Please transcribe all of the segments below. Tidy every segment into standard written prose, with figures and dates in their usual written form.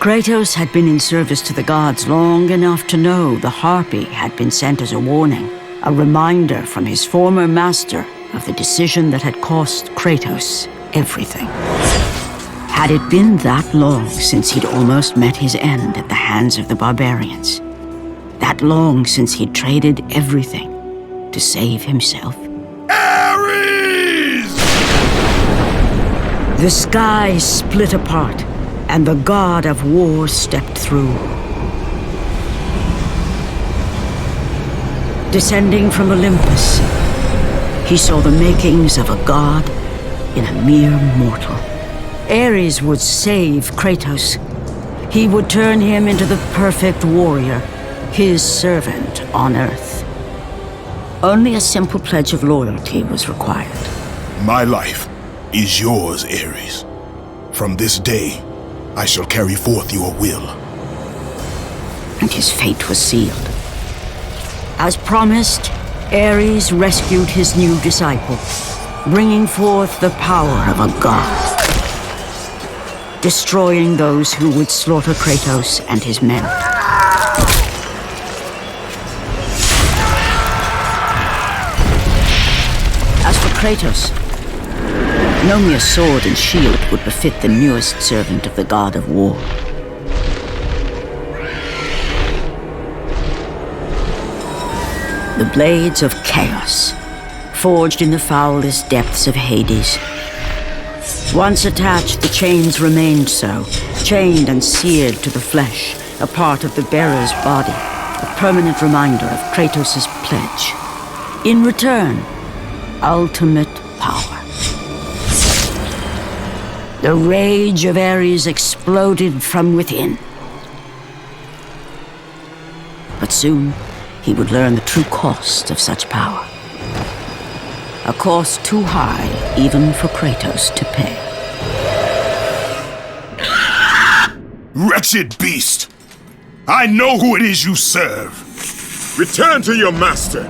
Kratos had been in service to the gods long enough to know the Harpy had been sent as a warning, a reminder from his former master of the decision that had cost Kratos everything. Had it been that long since he'd almost met his end at the hands of the barbarians? That long since he'd traded everything to save himself? Ares! The sky split apart, and the god of war stepped through. Descending from Olympus, he saw the makings of a god in a mere mortal. Ares would save Kratos. He would turn him into the perfect warrior, his servant on Earth. Only a simple pledge of loyalty was required. My life is yours, Ares. From this day, I shall carry forth your will. And his fate was sealed. As promised, Ares rescued his new disciple, bringing forth the power of a god, destroying those who would slaughter Kratos and his men. As for Kratos, no mere sword and shield would befit the newest servant of the god of war. The blades of chaos, forged in the foulest depths of Hades. Once attached, the chains remained so, chained and seared to the flesh, a part of the bearer's body, a permanent reminder of Kratos' pledge. In return, ultimate power. The rage of Ares exploded from within. But soon, he would learn the true cost of such power. A cost too high even for Kratos to pay. Wretched beast! I know who it is you serve! Return to your master!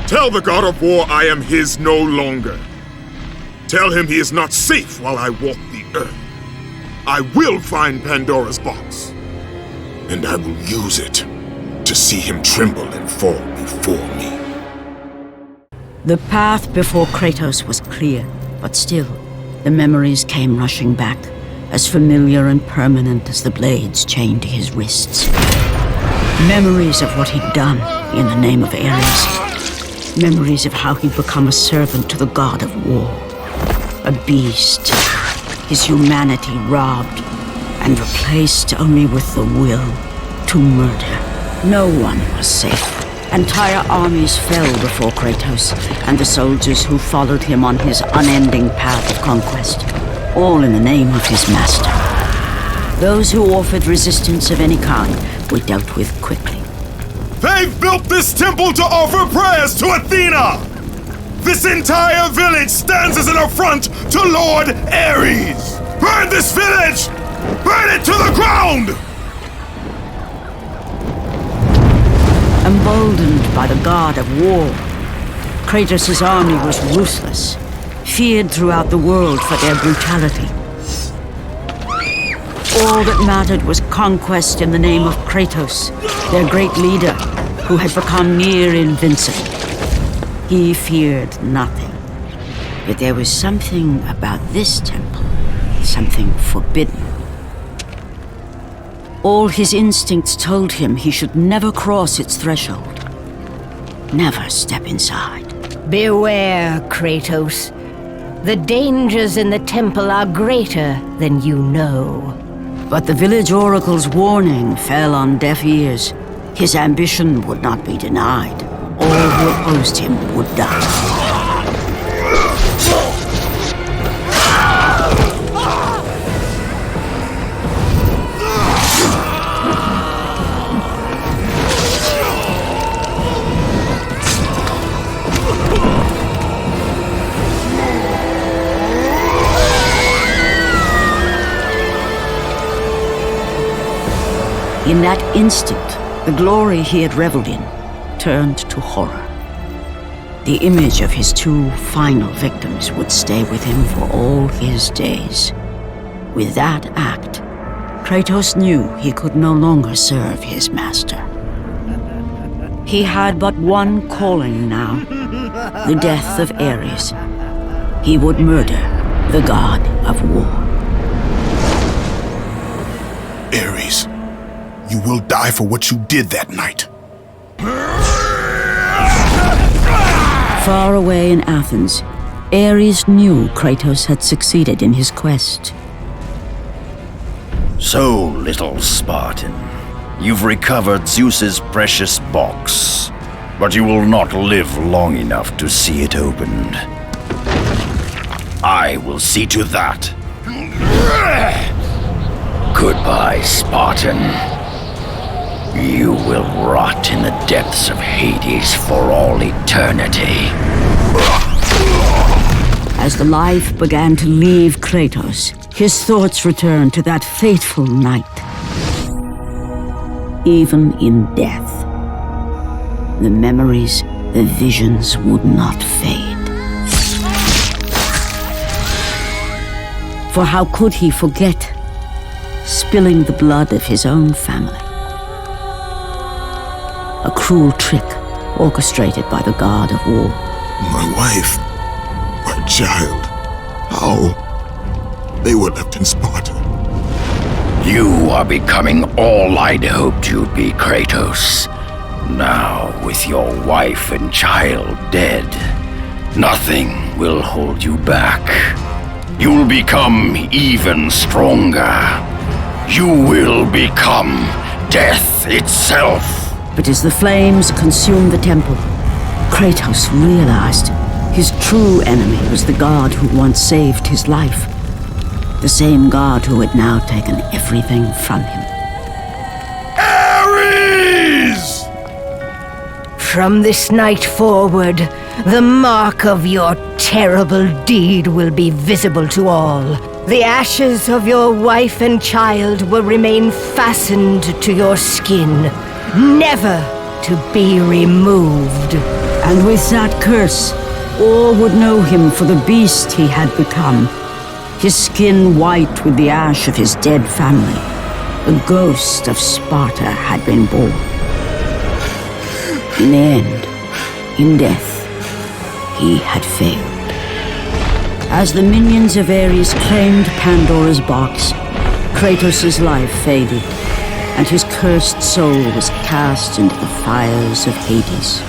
Tell the god of war I am his no longer. Tell him he is not safe while I walk the earth. I will find Pandora's box, and I will use it to see him tremble and fall before me. The path before Kratos was clear, but still, the memories came rushing back, as familiar and permanent as the blades chained to his wrists. Memories of what he'd done in the name of Ares. Memories of how he'd become a servant to the god of war. A beast, his humanity robbed and replaced only with the will to murder. No one was safe. Entire armies fell before Kratos and the soldiers who followed him on his unending path of conquest, all in the name of his master. Those who offered resistance of any kind were dealt with quickly. They've built this temple to offer prayers to Athena! This entire village stands as an affront to Lord Ares! Burn this village! Burn it to the ground! Emboldened by the god of war, Kratos' army was ruthless, feared throughout the world for their brutality. All that mattered was conquest in the name of Kratos, their great leader, who had become near invincible. He feared nothing. But there was something about this temple, something forbidden. All his instincts told him he should never cross its threshold. Never step inside. Beware, Kratos. The dangers in the temple are greater than you know. But the village oracle's warning fell on deaf ears. His ambition would not be denied. All who opposed him would die. In that instant, the glory he had reveled in turned to horror. The image of his two final victims would stay with him for all his days. With that act, Kratos knew he could no longer serve his master. He had but one calling now, the death of Ares. He would murder the god of war. Ares, you will die for what you did that night. Far away in Athens, Ares knew Kratos had succeeded in his quest. So, little Spartan, you've recovered Zeus's precious box, but you will not live long enough to see it opened. I will see to that. Goodbye, Spartan. You will rot in the depths of Hades for all eternity. As the life began to leave Kratos, his thoughts returned to that fateful night. Even in death, the memories, the visions would not fade. For how could he forget spilling the blood of his own family? A cruel trick orchestrated by the god of war. My wife, my child, how? They were left in Sparta. You are becoming all I'd hoped you'd be, Kratos. Now, with your wife and child dead, nothing will hold you back. You'll become even stronger. You will become death itself. But as the flames consumed the temple, Kratos realized his true enemy was the god who once saved his life. The same god who had now taken everything from him. Ares! From this night forward, the mark of your terrible deed will be visible to all. The ashes of your wife and child will remain fastened to your skin, never to be removed. And with that curse, all would know him for the beast he had become. His skin white with the ash of his dead family. The ghost of Sparta had been born. In the end, in death, he had failed. As the minions of Ares claimed Pandora's box, Kratos' life faded, and his cursed soul was cast into the fires of Hades.